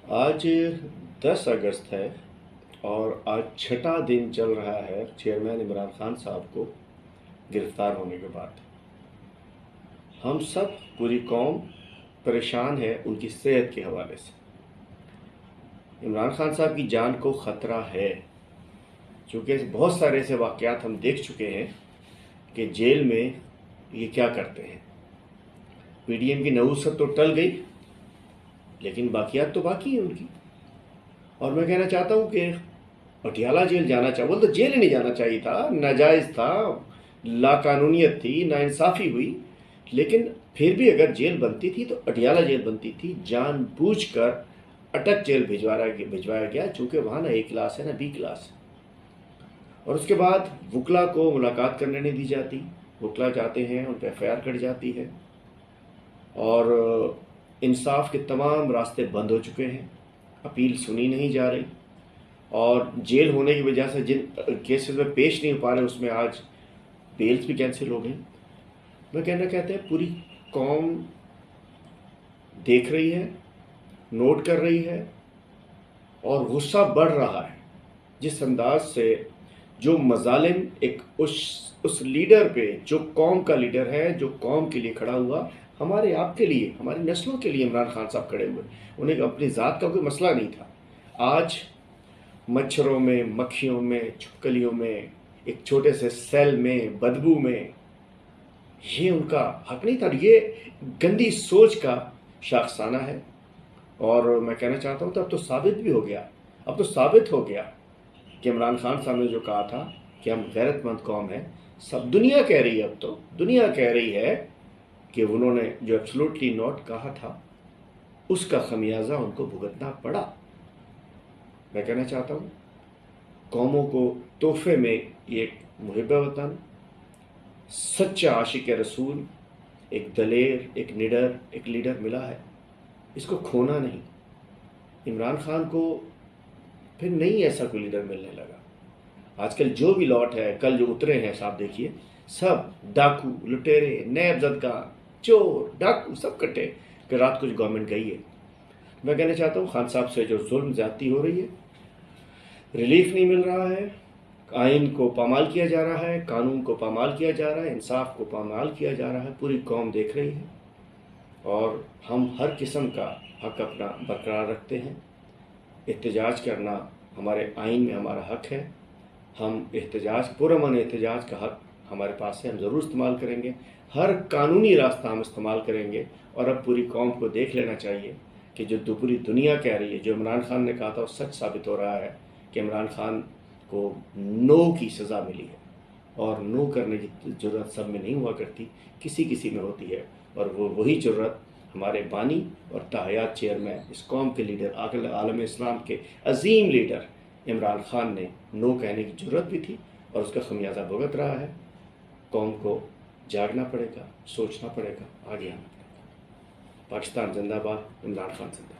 आज 10 अगस्त है और आज छठा दिन चल रहा है चेयरमैन इमरान खान साहब को गिरफ्तार होने के बाद। हम सब पूरी कौम परेशान है उनकी सेहत के हवाले से। इमरान खान साहब की जान को ख़तरा है, क्योंकि बहुत सारे ऐसे वाक़यात हम देख चुके हैं कि जेल में ये क्या करते हैं। पीडीएम की नहूसत तो टल गई, लेकिन बाकियात तो बाकी है उनकी। और मैं कहना चाहता हूँ कि पटियाला जेल जाना चाहिए, वो तो जेल ही नहीं जाना चाहिए था, नाजायज़ था, लाकानूनियत थी, नाइंसाफ़ी हुई। लेकिन फिर भी अगर जेल बनती थी तो पटियाला जेल बनती थी। जानबूझकर अटक जेल भिजवाया गया, चूँकि वहाँ ना ए क्लास है ना बी क्लास है। और उसके बाद वकला को मुलाकात करने नहीं दी जाती। वकला जाते हैं, उन पर एफ.आई.आर कट जाती है और इंसाफ के तमाम रास्ते बंद हो चुके हैं। अपील सुनी नहीं जा रही और जेल होने की वजह से जिन केसेस में पेश नहीं हो पा रहे उसमें आज बेल्स भी कैंसिल हो गई। मैं कहते हैं पूरी कौम देख रही है, नोट कर रही है और गुस्सा बढ़ रहा है। जिस अंदाज से जो मजालिम एक उस लीडर पे, जो कौम का लीडर है, जो कौम के लिए खड़ा हुआ, हमारे आपके लिए, हमारी नस्लों के लिए इमरान खान साहब खड़े हुए। उन्हें अपनी ज़ात का कोई मसला नहीं था। आज मच्छरों में, मक्खियों में, छिपकलियों में, एक छोटे से सेल में, बदबू में, ये उनका हक नहीं था। ये गंदी सोच का शाखसाना है। और मैं कहना चाहता हूँ तो अब तो साबित भी हो गया, अब तो साबित हो गया कि इमरान खान साहब ने जो कहा था कि हम गैरतमंद कौम है, सब दुनिया कह रही है। अब तो दुनिया कह रही है कि उन्होंने जो एब्सोल्युटली नॉट कहा था उसका खमियाजा उनको भुगतना पड़ा। मैं कहना चाहता हूँ कौमों को तोहफे में एक मुहिब वतन, सच्चा आशिक रसूल, एक दलेर, एक निडर, एक लीडर मिला है। इसको खोना नहीं। इमरान खान को फिर नहीं ऐसा कोई लीडर मिलने लगा। आजकल जो भी लॉट है, कल जो उतरे हैं साहब, देखिए सब डाकू, लुटेरे, नैब जदगा, चोर, डाकू सब कट्टे कि रात कुछ गवर्नमेंट गई है। मैं कहना चाहता हूँ खान साहब से जो जुल्म ज्यादती हो रही है, रिलीफ नहीं मिल रहा है, आइन को पामाल किया जा रहा है, कानून को पामाल किया जा रहा है, इंसाफ को पामाल किया जा रहा है, पूरी कौम देख रही है। और हम हर किस्म का हक अपना बरकरार रखते हैं। एहतजाज करना हमारे आइन में हमारा हक है। हम एहतजाज, पुरअमन एहतजाज का हक हमारे पास है, हम ज़रूर इस्तेमाल करेंगे। हर कानूनी रास्ता हम इस्तेमाल करेंगे। और अब पूरी कौम को देख लेना चाहिए कि जो पूरी दुनिया कह रही है, जो इमरान खान ने कहा था वो सच साबित हो रहा है कि इमरान खान को नो की सज़ा मिली है। और नो करने की ज़रूरत सब में नहीं हुआ करती, किसी किसी में होती है। और वही ज़रूरत हमारे बानी और ताहयात चेयरमैन, इस कौम के लीडर, आलम इस्लाम के अजीम लीडर इमरान खान ने नो कहने की ज़रूरत भी थी और उसका खमियाजा भुगत रहा है। कौम को जागना पड़ेगा, सोचना पड़ेगा, आगे आना पड़ेगा। पाकिस्तान जिंदाबाद, इमरान खान जिंदाबाद।